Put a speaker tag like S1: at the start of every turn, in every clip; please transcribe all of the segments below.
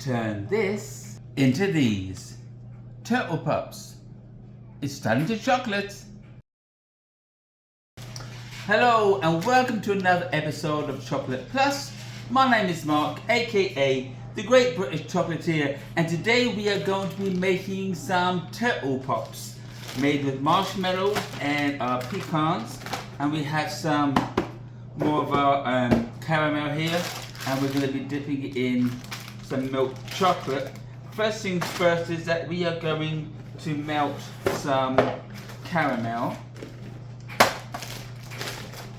S1: turn this into these turtle pups. It's starting to chocolate. Hello and welcome to another episode of Chocolate Plus. My name is Mark, aka the Great British Chocolatier, and today we are going to be making some turtle pops made with marshmallow and pecans, and we have some more of our caramel here, and we're going to be dipping it in some milk chocolate. First things first is that we are going to melt some caramel.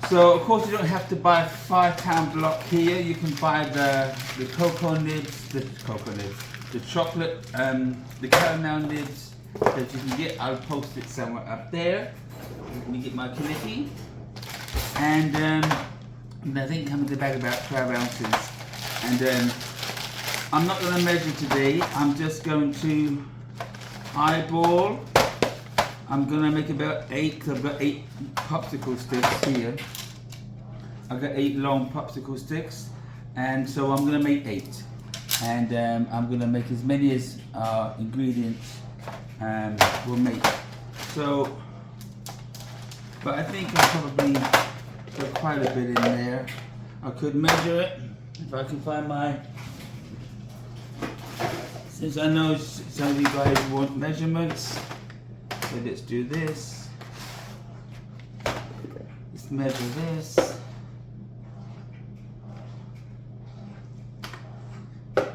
S1: So of course you don't have to buy a £5 block here. You can buy the cocoa nibs, the chocolate, the caramel nibs that you can get. I'll post it somewhere up there. Let me get my kniffy. And I think it comes in a bag about 12 ounces. And I'm not going to measure today. I'm just going to eyeball. I'm going to make about 8, because I've got 8 popsicle sticks here. I've got 8 long popsicle sticks, and so I'm going to make 8. And I'm going to make as many as ingredients we'll make. So, but I think I probably got quite a bit in there. I could measure it if I can find my... Since I know some of you guys want measurements. So let's do this. Let's measure this. There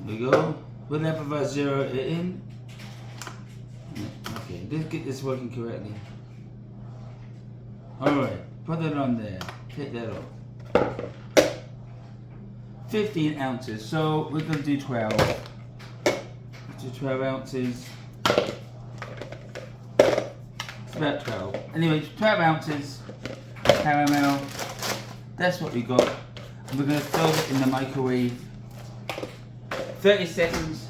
S1: we go. Whenever I zero it in. Okay, let's get this working correctly. Alright, put it on there. Take that off. 15 ounces, so we're going to do 12. Let's do 12 ounces. It's about 12. Anyway, 12 ounces caramel. That's what we got. And we're going to throw it in the microwave. 30 seconds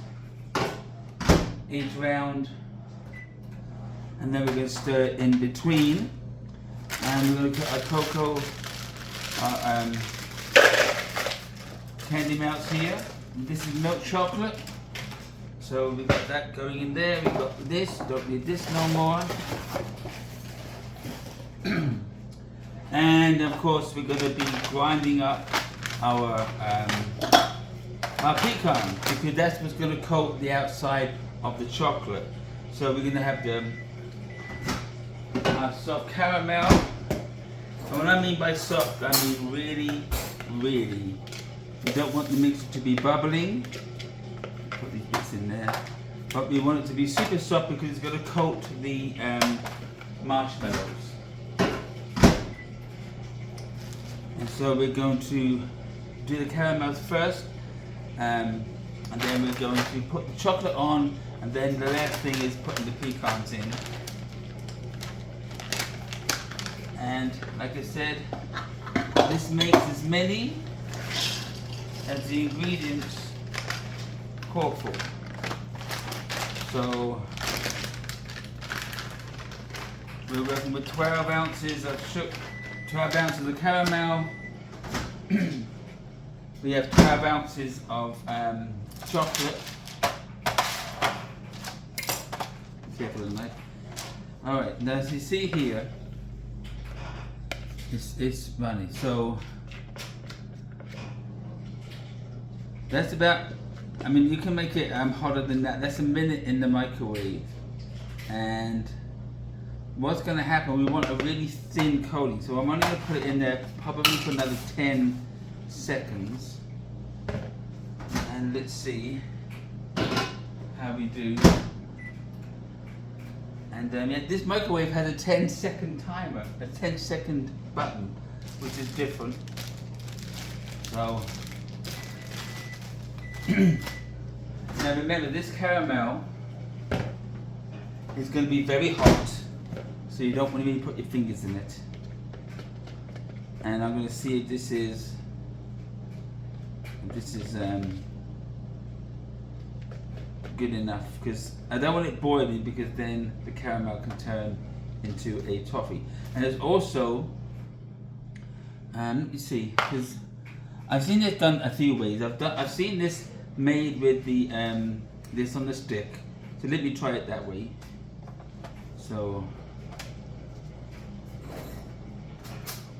S1: each round. And then we're going to stir it in between. And we're going to put our cocoa, candy melts here. This is milk chocolate. So we got that going in there. We got this. Don't need this no more. And of course we're going to be grinding up our pecan, because that's what's going to coat the outside of the chocolate. So we're going to have the soft caramel. And what I mean by soft, I mean really, really. We don't want the mixture to be bubbling. Put these bits in there. But we want it to be super soft because it's going to coat the marshmallows. And so we're going to do the caramels first. And then we're going to put the chocolate on. And then the last thing is putting the pecans in. And like I said, this makes as many as the ingredients call for. So we're working with 12 ounces of 12 ounces of caramel. We have 12 ounces of chocolate. Careful with the knife. Alright, now as you see here, it's runny. So that's about, I mean, you can make it hotter than that. That's a minute in the microwave. And what's going to happen, we want a really thin coating. So I'm only going to put it in there probably for another 10 seconds. And let's see how we do. And yeah, this microwave has a 10-second timer, a 10-second button, which is different. So, now remember, this caramel is going to be very hot, so you don't want to really put your fingers in it. And I'm going to see if this is good enough, because I don't want it boiling, because then the caramel can turn into a toffee. And there's also You see, because I've seen this done a few ways. I've seen this made with the this on the stick. So let me try it that way. So,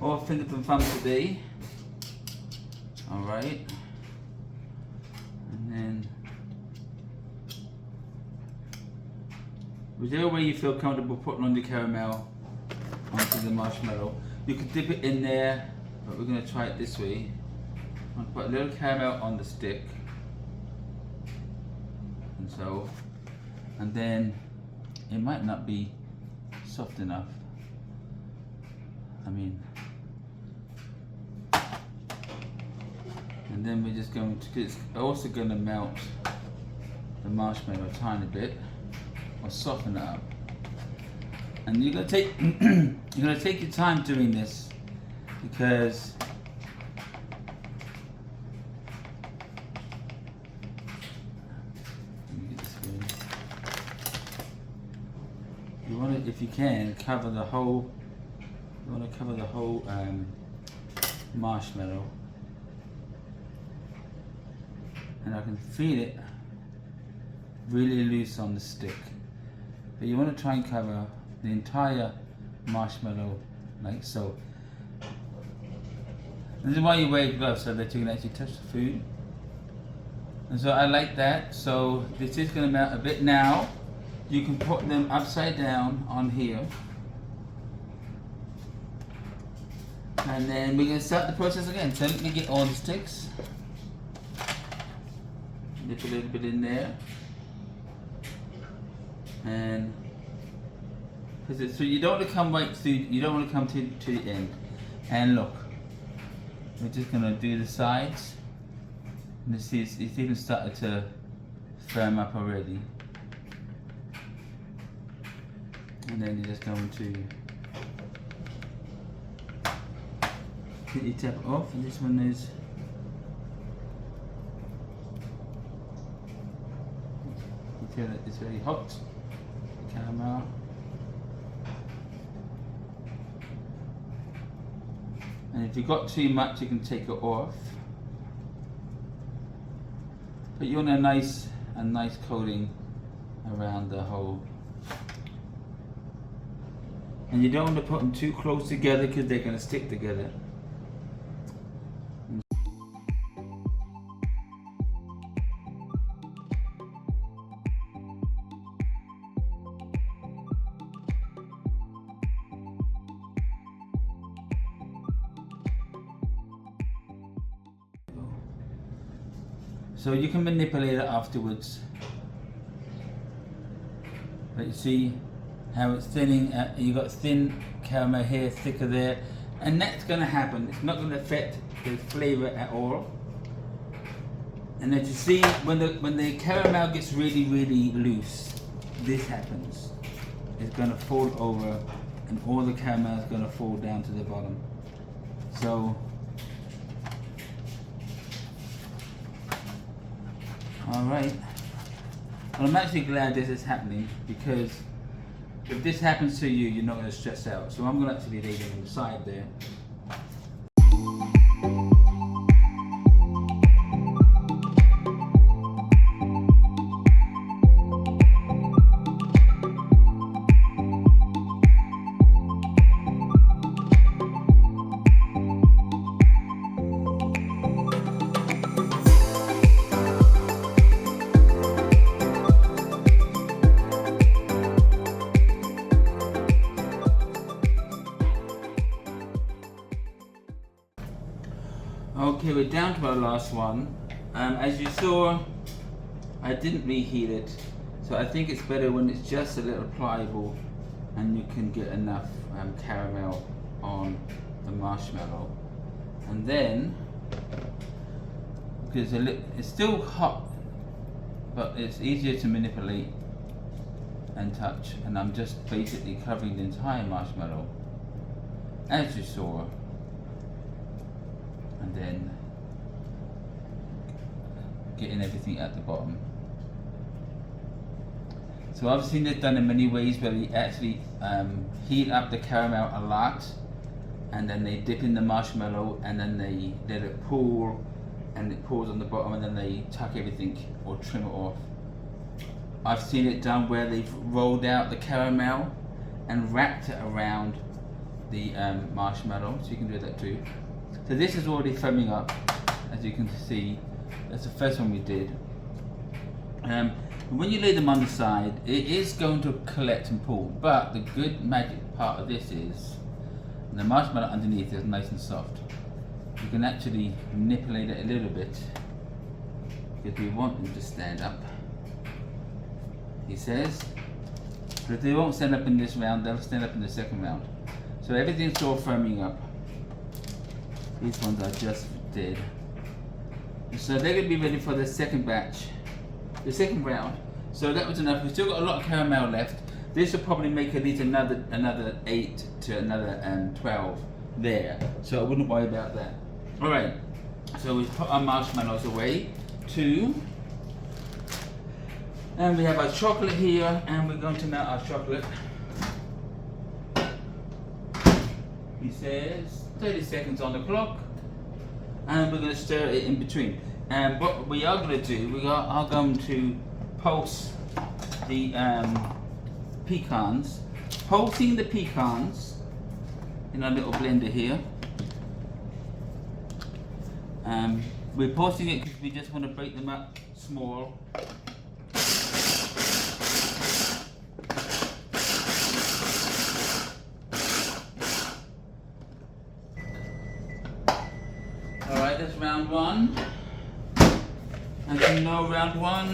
S1: all fingers and thumbs today. All right, and then whichever way you feel comfortable putting on the caramel onto the marshmallow. You can dip it in there, but we're going to try it this way. I'm going to put a little caramel on the stick, and then it might not be soft enough. And then we're just going to, it's also going to melt the marshmallow a tiny bit, or soften it up. And you're going to take you're going to take your time doing this, because you want to, if you can, cover the whole. You want to cover the whole marshmallow, and I can feel it really loose on the stick. But you want to try and cover the entire marshmallow like so. This is why you wear gloves, so that you can actually touch the food. And so I like that. So this is going to melt a bit now. You can put them upside down on here. And then we're going to start the process again. So let me get all the sticks. Dip a little bit in there. And so you don't want to come right through, you don't want to come to the end. And look, we're just going to do the sides. And you see it's even started to firm up already. And then you're just going to quickly tap it off, and this one is you feel that it's very hot. Caramel. And if you've got too much, you can take it off. But you want a nice coating around the whole. And you don't want to put them too close together, because they're going to stick together. So you can manipulate it afterwards. But you see how it's thinning, you got thin caramel here, thicker there, and that's going to happen. It's not going to affect the flavor at all. And as you see, when the caramel gets really, really loose, this happens. It's going to fall over, and all the caramel is going to fall down to the bottom. So, all right. Well, I'm actually glad this is happening, because if this happens to you, you're not going to stress out. So I'm going to actually lay them on the side there. Okay, we're down to our last one. As you saw, I didn't reheat it, so I think it's better when it's just a little pliable and you can get enough caramel on the marshmallow. And then, because it's still hot, but it's easier to manipulate and touch, and I'm just basically covering the entire marshmallow, as you saw. And then getting everything at the bottom. So I've seen this done in many ways, where you actually heat up the caramel a lot, and then they dip in the marshmallow, and then they let it pool, and it pools on the bottom, and then they tuck everything or trim it off. I've seen it done where they've rolled out the caramel and wrapped it around the marshmallow, so you can do that too. So this is already firming up, as you can see. That's the first one we did. When you lay them on the side, it is going to collect and pool, but the good magic part of this is the marshmallow underneath is nice and soft. You can actually manipulate it a little bit if we want them to stand up, he says. But they won't stand up in this round, they'll stand up in the second round. So everything's all firming up. These ones I just did. So they're going to be ready for the second batch, the second round. So that was enough. We've still got a lot of caramel left. This will probably make at least another 8 to another 12 there. So I wouldn't worry about that. Alright, so we've put our marshmallows away. 2. And we have our chocolate here, and we're going to melt our chocolate. He says 30 seconds on the clock, and we're going to stir it in between. And what we are going to do, we are going to pulse the pecans, pulsing the pecans in our little blender here. We're pulsing it because we just want to break them up small. Alright, that's round 1. As you know, round 1,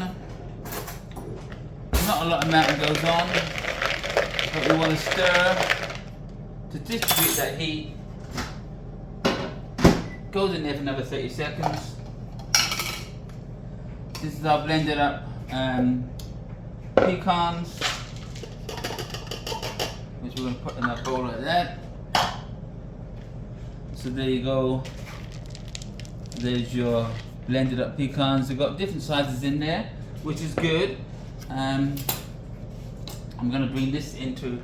S1: not a lot of melting goes on, but we want to stir to distribute that heat. Goes in there for another 30 seconds. This is our blended up pecans, which we're going to put in a bowl like that. So there you go. There's your blended up pecans. They've got different sizes in there, which is good. I'm going to bring this into,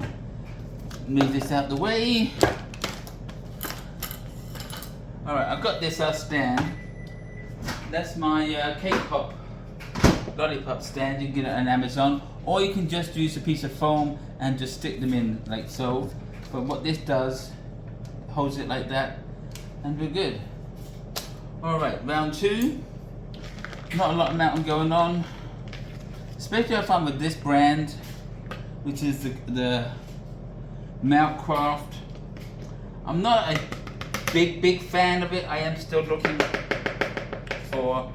S1: move this out the way. Alright, I've got this stand. That's my cake pop, lollipop stand. You can get it on Amazon, or you can just use a piece of foam and just stick them in like so. But what this does, holds it like that, and we're good. Alright, round 2. Not a lot of melting going on, especially I find with this brand, which is the Maltcraft. I'm not a big fan of it. I am still looking for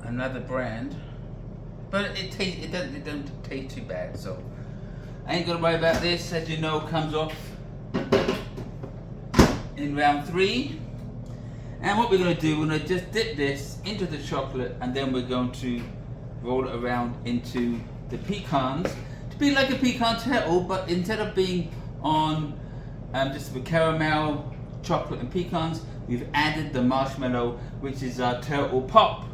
S1: another brand, but it doesn't taste too bad, so I ain't gonna worry about this. As you know, comes off in round 3. And what we're going to do, we're going to just dip this into the chocolate, and then we're going to roll it around into the pecans to be like a pecan turtle, but instead of being on just the caramel, chocolate and pecans, we've added the marshmallow, which is our turtle pop,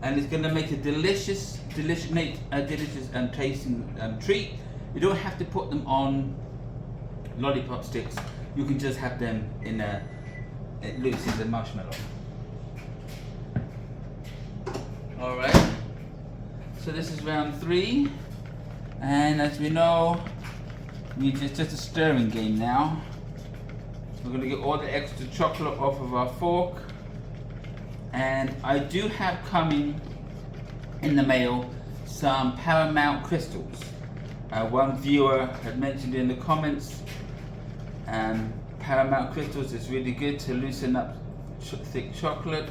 S1: and it's going to make a delicious tasting treat. You don't have to put them on lollipop sticks. You can just have them in loose in the marshmallow. Alright, so this is round 3, and as we know, it's just a stirring game now. We're going to get all the extra chocolate off of our fork, and I do have coming in the mail some Paramount crystals. One viewer had mentioned in the comments, Paramount crystals is really good to loosen up thick chocolate.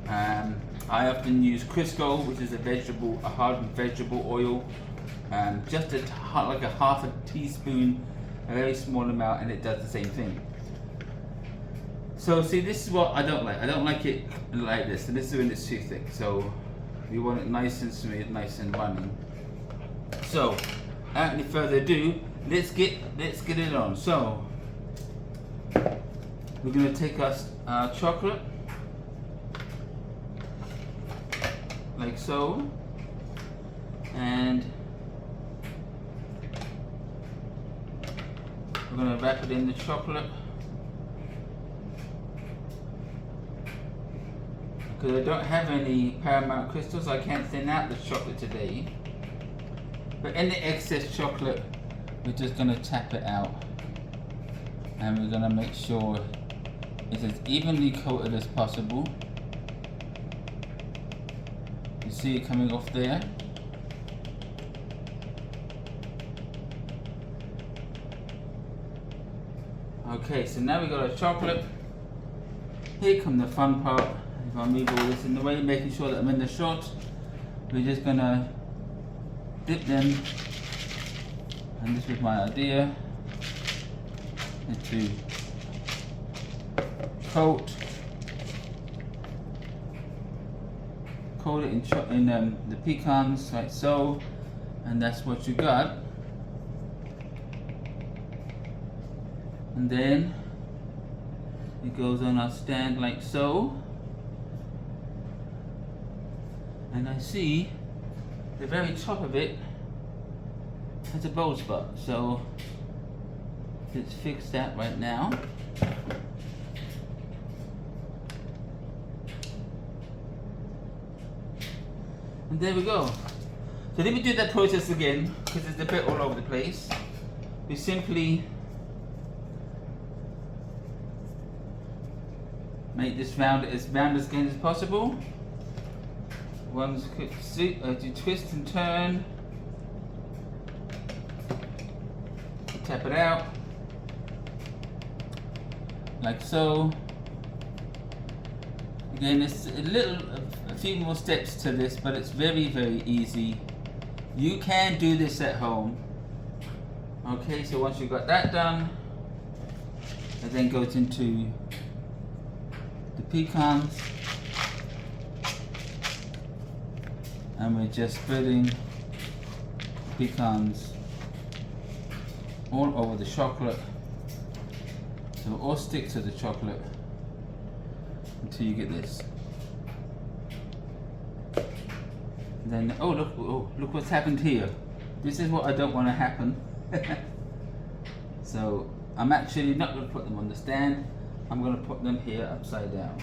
S1: I often use Crisco, which is a hardened vegetable oil, just like a half a teaspoon, a very small amount, and it does the same thing. So see, this is what I don't like. I don't like it like this, and this is when it's too thick. So you want it nice and smooth, nice and running. So without any further ado, let's get it on. So we're going to take our chocolate, like so, and we're going to wrap it in the chocolate because I don't have any Paramount crystals, I can't thin out the chocolate today. But any excess chocolate, we're just going to tap it out. And we're going to make sure it's as evenly coated as possible. You see it coming off there? Okay, so now we got our chocolate. Here come the fun part. If I move all this in the way, making sure that I'm in the shot, we're just gonna dip them, and this was my idea, into coat it in the pecans, like so, and that's what you got. And then it goes on our stand like so. And I see the very top of it has a bow spot. So let's fix that right now. And there we go. So let me do that process again because it's a bit all over the place. We simply make this round as again as possible. One's quick suit, you twist and turn. Tap it out. Like so. Again, it's a few more steps to this, but it's very, very easy. You can do this at home. Okay, so once you've got that done, it then goes into the pecans, and we're just spreading pecans all over the chocolate, so it all sticks to the chocolate until you get this. And then, oh look what's happened here. This is what I don't want to happen. So I'm actually not going to put them on the stand. I'm going to put them here upside down.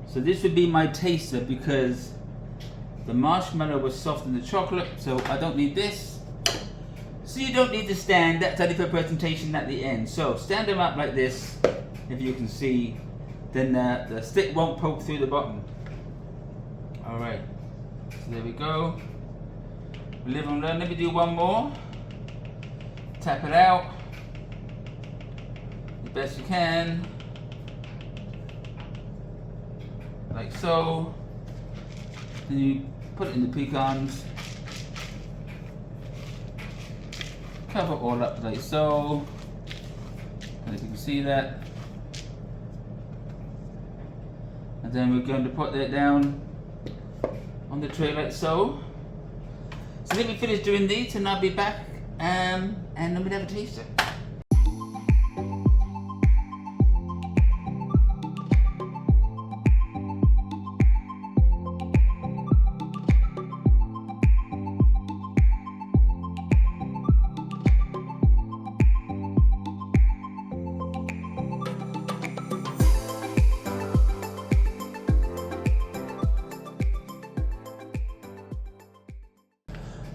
S1: So this would be my taster because the marshmallow was soft in the chocolate, so I don't need this. So you don't need the stand, that's only for presentation at the end. So stand them up like this, if you can see, then the stick won't poke through the bottom. Alright, so there we go. Live and learn. Let me do one more. Tap it out the best you can, like so. Then you put it in the pecans, cover all up like so, and if you can see that, and then we're going to put that down on the tray like so. So let me finish doing these and I'll be back and then we'll have a taster.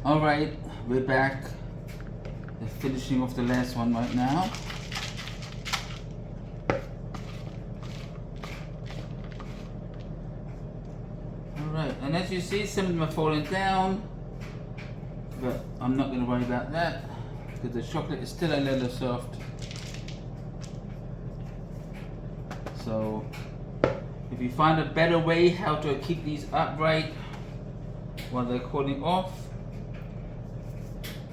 S1: Alright, we're back. They're finishing off the last one right now. Alright, and as you see, some of them are falling down, but I'm not going to worry about that because the chocolate is still a little soft. So if you find a better way how to keep these upright while they're cooling off,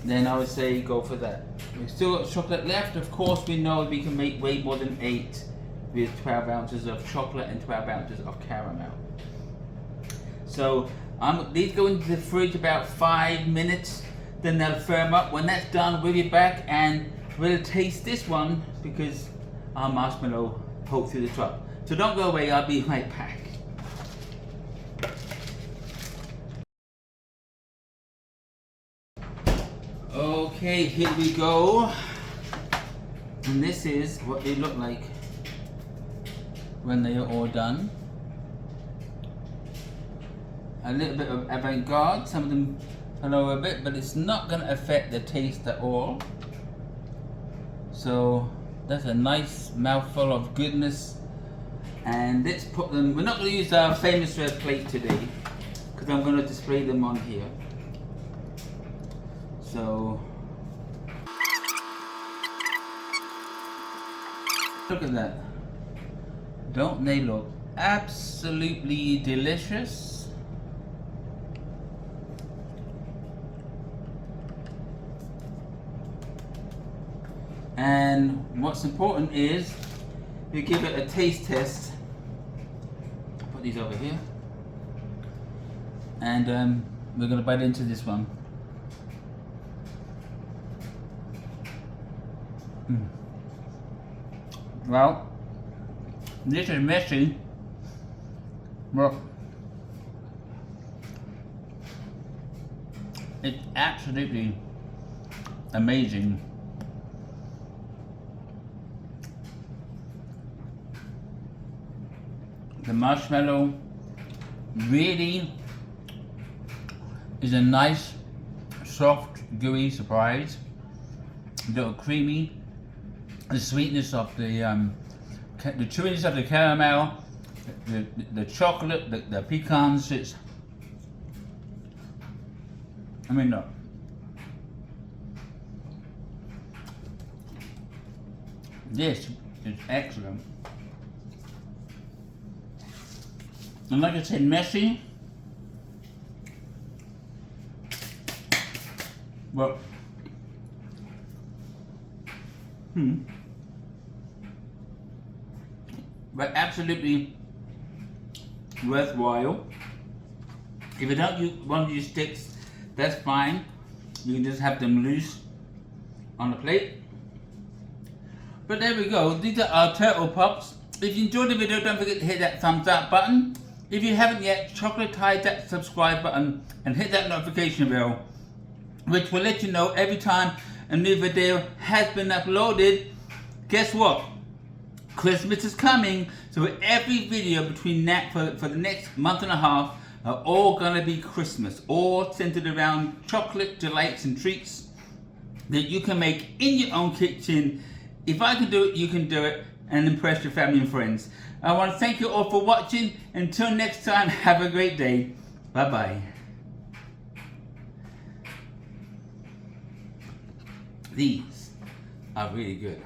S1: then I would say go for that. We've still got chocolate left. Of course, we know we can make way more than 8 with 12 ounces of chocolate and 12 ounces of caramel. So these go into the fridge about 5 minutes, then they'll firm up. When that's done, we'll be back and we'll taste this one because our marshmallow poked through the top. So don't go away, I'll be right back. Okay, here we go. And this is what they look like when they are all done. A little bit of avant-garde, some of them hello a bit, but it's not going to affect the taste at all. So that's a nice mouthful of goodness. And let's put them, we're not going to use our famous red plate today because I'm going to display them on here. So look at that. Don't they look absolutely delicious? And what's important is you give it a taste test. Put these over here. And we're going to bite into this one. Well, this is messy. Look. It's absolutely amazing. The marshmallow really is a nice, soft, gooey surprise. A little creamy. The sweetness of the chewiness of the caramel, the chocolate, the pecans. Look. This is excellent. And like I said, messy. Well, but absolutely worthwhile. If you don't want to use sticks, that's fine. You can just have them loose on the plate. But there we go. These are our turtle pops. If you enjoyed the video, don't forget to hit that thumbs up button. If you haven't yet, chocolatey that subscribe button and hit that notification bell, which will let you know every time a new video has been uploaded. Guess what? Christmas is coming, so every video between that for the next month and a half are all gonna be Christmas, all centered around chocolate delights and treats that you can make in your own kitchen. If I can do it, you can do it, and impress your family and friends. I want to thank you all for watching. Until next time, have a great day. Bye-bye. These are really good.